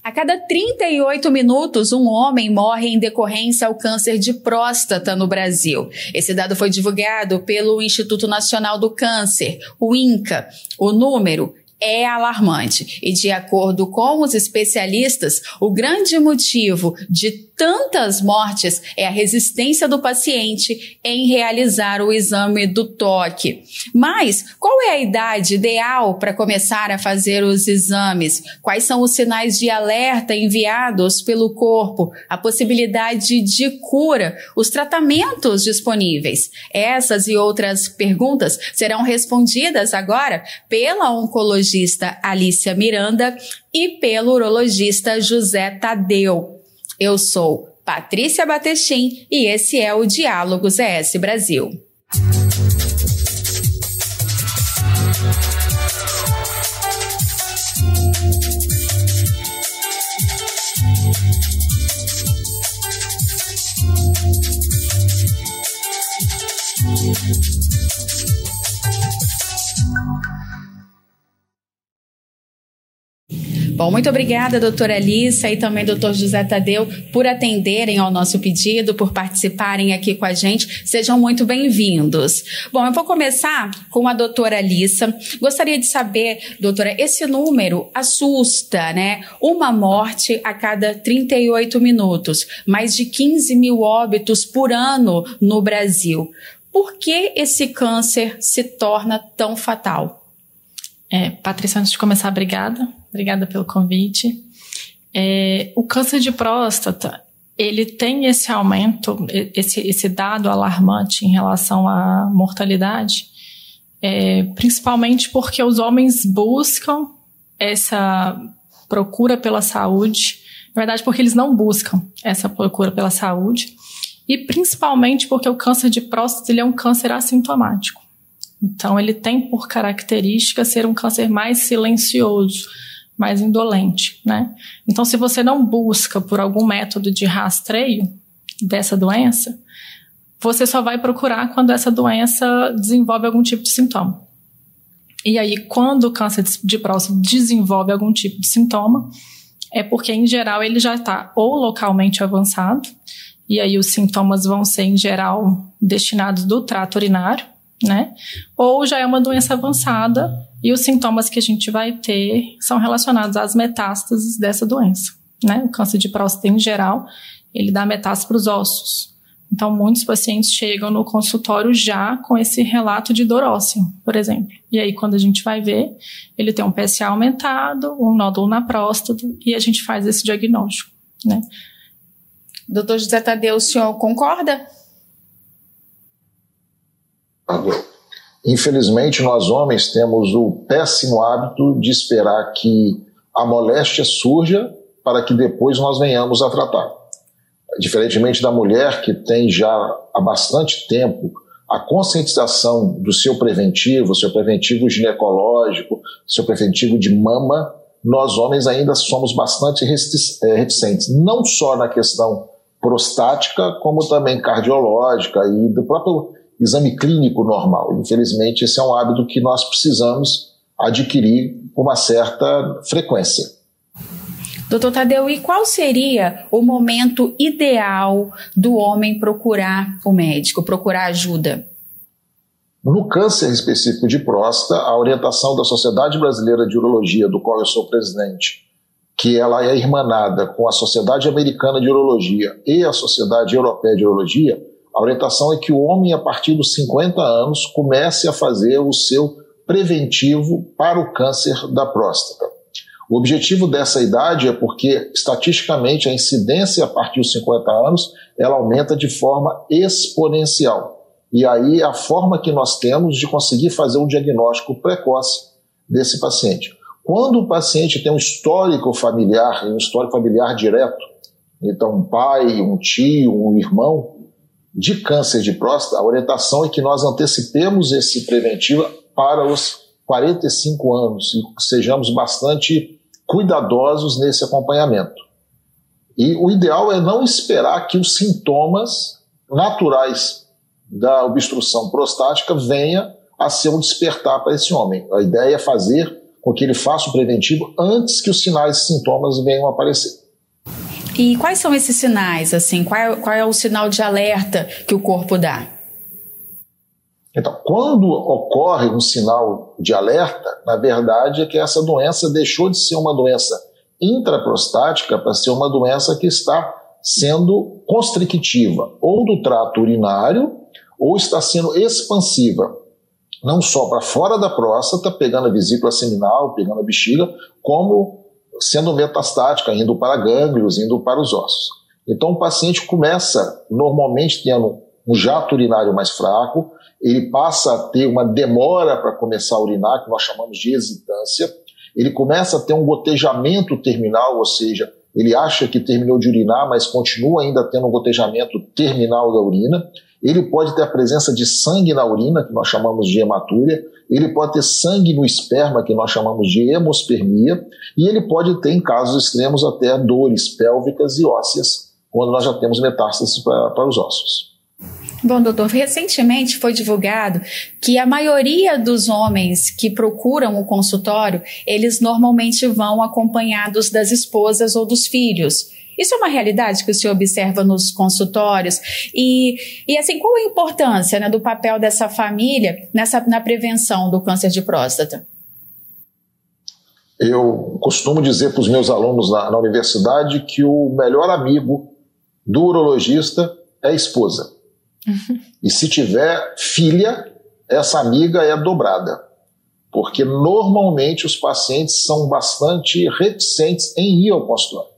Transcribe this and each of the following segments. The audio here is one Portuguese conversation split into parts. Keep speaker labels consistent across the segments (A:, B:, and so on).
A: A cada 38 minutos, um homem morre em decorrência ao câncer de próstata no Brasil. Esse dado foi divulgado pelo Instituto Nacional do Câncer, o INCA. O número é alarmante e, de acordo com os especialistas, o grande motivo de tantas mortes é a resistência do paciente em realizar o exame do toque. Mas qual é a idade ideal para começar a fazer os exames? Quais são os sinais de alerta enviados pelo corpo? A possibilidade de cura? Os tratamentos disponíveis? Essas e outras perguntas serão respondidas agora pela oncologista Alícia Miranda e pelo urologista José Tadeu. Eu sou Patrícia Batestin e esse é o Diálogos ES Brasil. Bom, muito obrigada, doutora Alícia e também doutor José Tadeu, por atenderem ao nosso pedido, por participarem aqui com a gente. Sejam muito bem-vindos. Bom, eu vou começar com a doutora Alícia. Gostaria de saber, doutora, esse número assusta, né? Uma morte a cada 38 minutos, mais de 15 mil óbitos por ano no Brasil. Por que esse câncer se torna tão fatal?
B: Patrícia, antes de começar, obrigada pelo convite. O câncer de próstata, ele tem esse aumento, esse dado alarmante em relação à mortalidade, principalmente porque os homens buscam essa procura pela saúde, na verdade porque eles não buscam essa procura pela saúde, e principalmente porque o câncer de próstata ele é um câncer assintomático. Então, ele tem por característica ser um câncer mais silencioso, mais indolente, né? Então, se você não busca por algum método de rastreio dessa doença, você só vai procurar quando essa doença desenvolve algum tipo de sintoma. E aí, quando o câncer de próstata desenvolve algum tipo de sintoma, é porque, em geral, ele já está ou localmente avançado, e aí os sintomas vão ser, em geral, destinados do trato urinário, né? Ou já é uma doença avançada e os sintomas que a gente vai ter são relacionados às metástases dessa doença, né? O câncer de próstata, em geral, ele dá metástase para os ossos. Então, muitos pacientes chegam no consultório já com esse relato de dor óssea, por exemplo. E aí, quando a gente vai ver, ele tem um PSA aumentado, um nódulo na próstata, e a gente faz esse diagnóstico, né?
A: Doutor José Tadeu, o senhor concorda?
C: Infelizmente, nós homens temos o péssimo hábito de esperar que a moléstia surja para que depois nós venhamos a tratar. Diferentemente da mulher, que tem já há bastante tempo a conscientização do seu preventivo ginecológico, seu preventivo de mama, nós homens ainda somos bastante reticentes, não só na questão prostática, como também cardiológica e do próprio exame clínico normal. Infelizmente, esse é um hábito que nós precisamos adquirir com uma certa frequência.
A: Doutor Tadeu, e qual seria o momento ideal do homem procurar o médico, procurar ajuda?
C: No câncer específico de próstata, a orientação da Sociedade Brasileira de Urologia, do qual eu sou presidente, que ela é irmanada com a Sociedade Americana de Urologia e a Sociedade Europeia de Urologia, a orientação é que o homem, a partir dos 50 anos, comece a fazer o seu preventivo para o câncer da próstata. O objetivo dessa idade é porque, estatisticamente, a incidência a partir dos 50 anos, ela aumenta de forma exponencial. E aí a forma que nós temos de conseguir fazer um diagnóstico precoce desse paciente. Quando o paciente tem um histórico familiar direto, então um pai, um tio, um irmão, de câncer de próstata, a orientação é que nós antecipemos esse preventivo para os 45 anos e sejamos bastante cuidadosos nesse acompanhamento. E o ideal é não esperar que os sintomas naturais da obstrução prostática venha a ser um despertar para esse homem. A ideia é fazer com que ele faça o preventivo antes que os sinais e sintomas venham a aparecer.
A: E quais são esses sinais, assim? Qual é o sinal de alerta que o corpo dá?
C: Então, quando ocorre um sinal de alerta, na verdade é que essa doença deixou de ser uma doença intraprostática para ser uma doença que está sendo constrictiva, ou do trato urinário, ou está sendo expansiva, não só para fora da próstata, pegando a vesícula seminal, pegando a bexiga, como sendo metastática, indo para gânglios, indo para os ossos. Então o paciente começa, normalmente tendo um jato urinário mais fraco, ele passa a ter uma demora para começar a urinar, que nós chamamos de hesitância, ele começa a ter um gotejamento terminal, ou seja, ele acha que terminou de urinar, mas continua ainda tendo um gotejamento terminal da urina. Ele pode ter a presença de sangue na urina, que nós chamamos de hematúria, ele pode ter sangue no esperma, que nós chamamos de hemospermia, e ele pode ter, em casos extremos, até dores pélvicas e ósseas, quando nós já temos metástases para os ossos.
A: Bom, doutor, recentemente foi divulgado que a maioria dos homens que procuram o consultório, eles normalmente vão acompanhados das esposas ou dos filhos. Isso é uma realidade que o senhor observa nos consultórios? E assim, qual a importância, né, do papel dessa família na prevenção do câncer de próstata?
C: Eu costumo dizer para os meus alunos na universidade que o melhor amigo do urologista é a esposa. E se tiver filha, essa amiga é dobrada, porque normalmente os pacientes são bastante reticentes em ir ao consultório.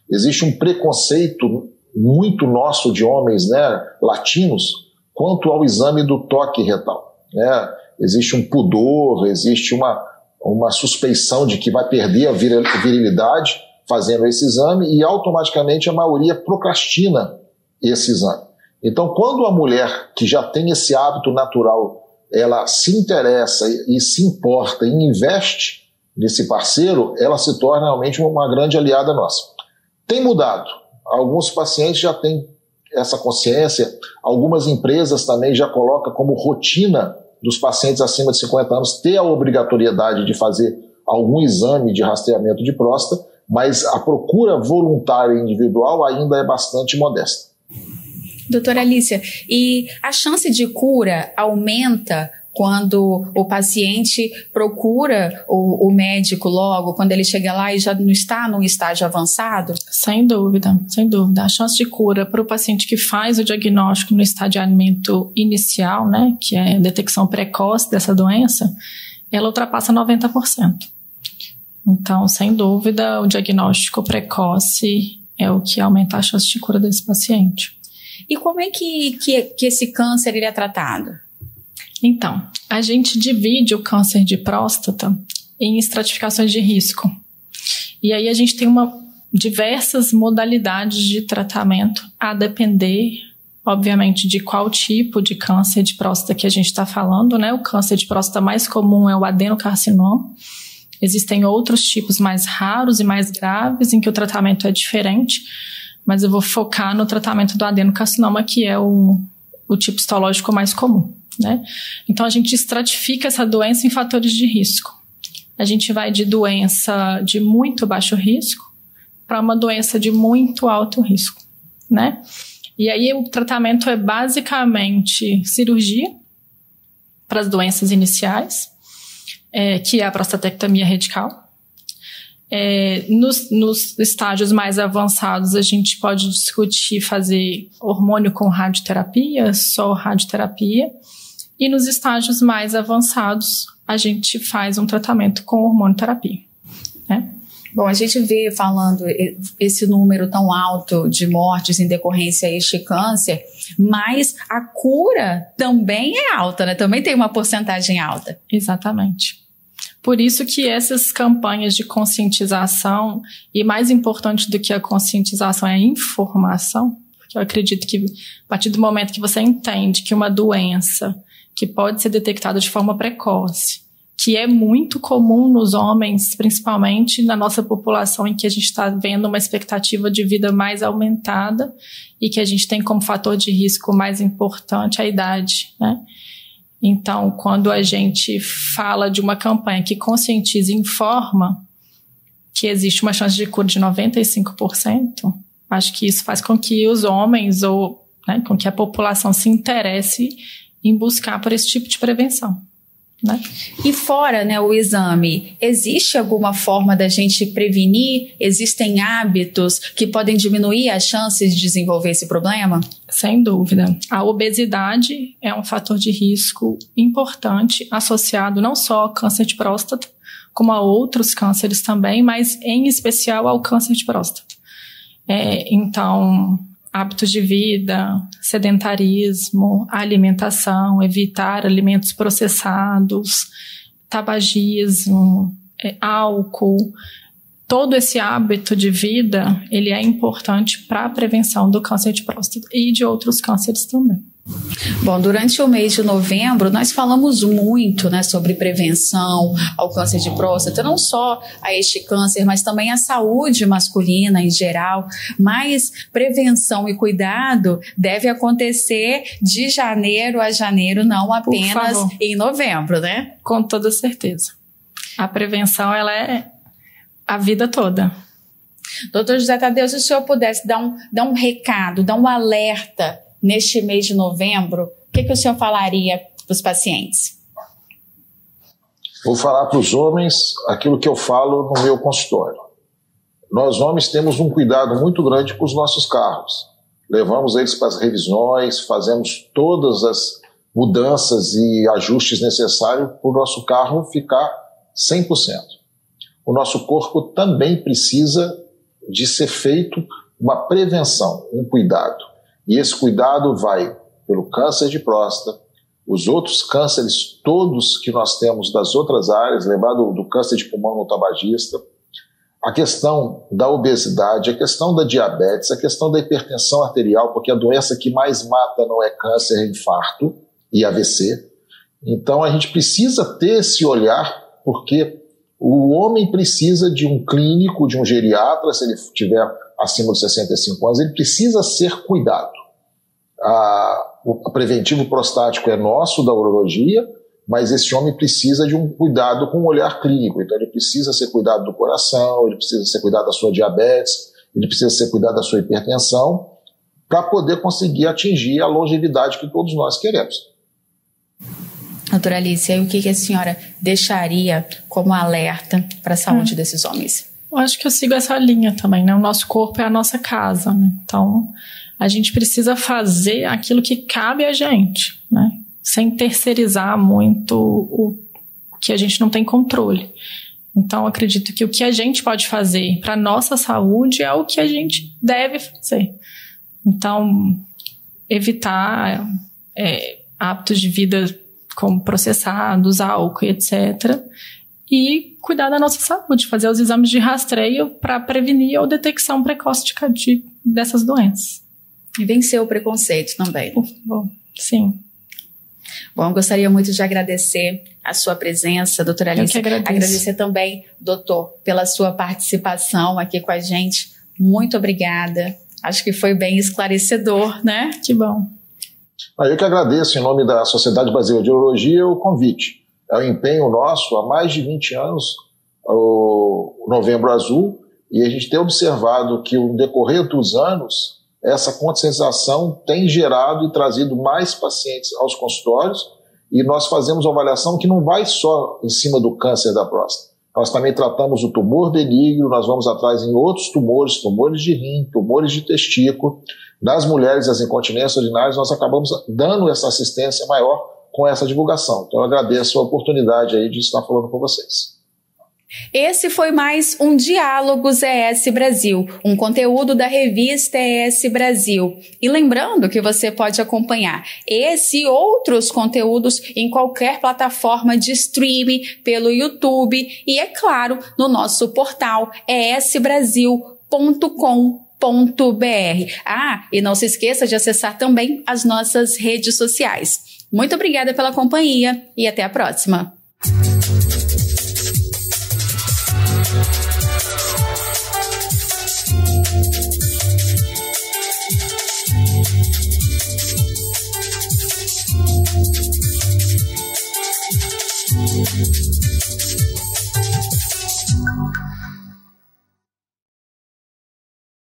C: Existe um preconceito muito nosso de homens, né, latinos, quanto ao exame do toque retal, né? Existe um pudor, existe uma suspeição de que vai perder a virilidade fazendo esse exame, e automaticamente a maioria procrastina esse exame. Então, quando a mulher que já tem esse hábito natural, ela se interessa e se importa e investe nesse parceiro, ela se torna realmente uma grande aliada nossa. Tem mudado. Alguns pacientes já têm essa consciência, algumas empresas também já colocam como rotina dos pacientes acima de 50 anos ter a obrigatoriedade de fazer algum exame de rastreamento de próstata, mas a procura voluntária e individual ainda é bastante modesta.
A: Doutora Alícia, e a chance de cura aumenta quando o paciente procura o médico logo, quando ele chega lá e já não está num estágio avançado?
B: Sem dúvida, sem dúvida. A chance de cura para o paciente que faz o diagnóstico no estadiamento inicial, né, que é a detecção precoce dessa doença, ela ultrapassa 90%. Então, sem dúvida, o diagnóstico precoce é o que aumenta a chance de cura desse paciente.
A: E como é que esse câncer ele é tratado?
B: Então, a gente divide o câncer de próstata em estratificações de risco. E aí a gente tem diversas modalidades de tratamento a depender, obviamente, de qual tipo de câncer de próstata que a gente está falando, né? O câncer de próstata mais comum é o adenocarcinoma. Existem outros tipos mais raros e mais graves em que o tratamento é diferente, mas eu vou focar no tratamento do adenocarcinoma, que é o tipo histológico mais comum, né? Então, a gente estratifica essa doença em fatores de risco. A gente vai de doença de muito baixo risco para uma doença de muito alto risco, né? E aí, o tratamento é basicamente cirurgia para as doenças iniciais, que é a prostatectomia radical. Nos estágios mais avançados, a gente pode discutir fazer hormônio com radioterapia, só radioterapia, e nos estágios mais avançados, a gente faz um tratamento com hormonioterapia, né?
A: Bom, a gente vê falando esse número tão alto de mortes em decorrência a este câncer, mas a cura também é alta, né? Também tem uma porcentagem alta.
B: Exatamente. Por isso que essas campanhas de conscientização, e mais importante do que a conscientização é a informação, porque eu acredito que a partir do momento que você entende que uma doença que pode ser detectada de forma precoce, que é muito comum nos homens, principalmente na nossa população em que a gente está vendo uma expectativa de vida mais aumentada e que a gente tem como fator de risco mais importante a idade, né? Então, quando a gente fala de uma campanha que conscientiza e informa que existe uma chance de cura de 95%, acho que isso faz com que os homens com que a população se interesse em buscar por esse tipo de prevenção. Né?
A: E fora, né, o exame, existe alguma forma da gente prevenir? Existem hábitos que podem diminuir as chances de desenvolver esse problema?
B: Sem dúvida. A obesidade é um fator de risco importante associado não só ao câncer de próstata, como a outros cânceres também, mas em especial ao câncer de próstata. Então, hábitos de vida, sedentarismo, alimentação, evitar alimentos processados, tabagismo, álcool. Todo esse hábito de vida, ele é importante para a prevenção do câncer de próstata e de outros cânceres também.
A: Bom, durante o mês de novembro, nós falamos muito, né, sobre prevenção ao câncer de próstata, não só a este câncer, mas também a saúde masculina em geral. Mas prevenção e cuidado deve acontecer de janeiro a janeiro, não apenas em novembro, né?
B: Com toda certeza. A prevenção, ela é a vida toda.
A: Doutor José Tadeu, se o senhor pudesse dar um recado, dar um alerta neste mês de novembro, o que o senhor falaria para os pacientes?
C: Vou falar para os homens aquilo que eu falo no meu consultório. Nós homens temos um cuidado muito grande com os nossos carros. Levamos eles para as revisões, fazemos todas as mudanças e ajustes necessários para o nosso carro ficar 100%. O nosso corpo também precisa de ser feito uma prevenção, um cuidado. E esse cuidado vai pelo câncer de próstata, os outros cânceres todos que nós temos das outras áreas, lembrando do câncer de pulmão no tabagista, a questão da obesidade, a questão da diabetes, a questão da hipertensão arterial, porque a doença que mais mata não é câncer, é infarto e AVC. Então a gente precisa ter esse olhar, porque o homem precisa de um clínico, de um geriatra, se ele tiver acima de 65 anos, ele precisa ser cuidado. O preventivo prostático é nosso, da urologia, mas esse homem precisa de um cuidado com um olhar clínico. Então ele precisa ser cuidado do coração, ele precisa ser cuidado da sua diabetes, ele precisa ser cuidado da sua hipertensão, para poder conseguir atingir a longevidade que todos nós queremos.
A: Doutora Alice, e o que a senhora deixaria como alerta para a saúde desses homens?
B: Eu acho que eu sigo essa linha também, né? O nosso corpo é a nossa casa, né? Então, a gente precisa fazer aquilo que cabe a gente, né? Sem terceirizar muito o que a gente não tem controle. Então, acredito que o que a gente pode fazer para a nossa saúde é o que a gente deve fazer. Então, evitar hábitos de vida como processados, álcool, etc., e cuidar da nossa saúde, fazer os exames de rastreio para prevenir ou detecção precoce dessas doenças.
A: E vencer o preconceito também.
B: Por favor, sim.
A: Bom, gostaria muito de agradecer a sua presença, doutora Alice.
B: Eu que agradeço.
A: Agradecer também, doutor, pela sua participação aqui com a gente. Muito obrigada. Acho que foi bem esclarecedor, né?
B: Que bom.
C: Eu que agradeço, em nome da Sociedade Brasileira de Urologia, o convite. É um empenho nosso há mais de 20 anos, o Novembro Azul, e a gente tem observado que, no decorrer dos anos, essa conscientização tem gerado e trazido mais pacientes aos consultórios, e nós fazemos uma avaliação que não vai só em cima do câncer da próstata. Nós também tratamos o tumor benigno, nós vamos atrás em outros tumores, tumores de rim, tumores de testículo. Nas mulheres, as incontinências urinárias, nós acabamos dando essa assistência maior com essa divulgação. Então eu agradeço a oportunidade aí de estar falando com vocês.
A: Esse foi mais um Diálogos ES Brasil, um conteúdo da revista ES Brasil. E lembrando que você pode acompanhar esse e outros conteúdos em qualquer plataforma de streaming, pelo YouTube e, é claro, no nosso portal esbrasil.com.br. E não se esqueça de acessar também as nossas redes sociais. Muito obrigada pela companhia e até a próxima.